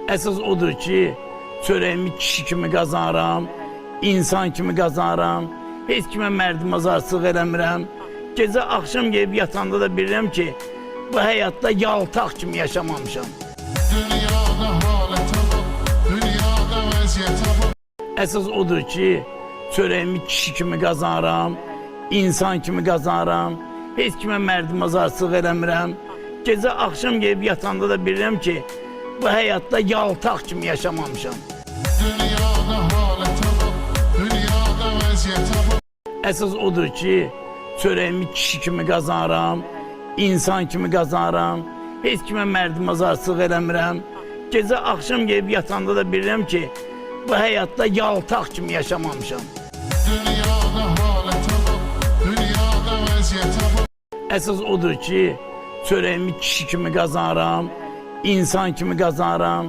Əsas odur ki, çörəyimi kişi kimi qazanıram, insan kimi qazanıram, heç kimə mərdimazarçılıq eləmirəm. Gecə axşam gelib yatanda da bilirəm ki, bu həyatda yaltaq kimi yaşamamışam. Dünyada halətə bax, dünyada vəziyyətə bax. Əsas odur ki, çörəyimi kişi kimi qazanıram, insan kimi qazanıram, heç kimə mərdimazarçılıq eləmirəm. Gecə axşam gelib yatanda da bilirəm ki, bu həyatda yaltaq kimi yaşamamışam. Dünyada halətə bax, dünyada vəziyyətə bax. Əsas odur ki, çörəyimi kişi kimi qazanıram, insan kimi qazanıram, heç kimə mərdimazarçılıq eləmirəm. Gecə axşam gelib yatanda da bilirəm ki, bu həyatda yaltaq kimi yaşamamışam. Dünyada halətə bax, dünyada vəziyyətə bax. Əsas odur ki, çörəyimi kişi kimi qazanıram, insan kimi qazanıram,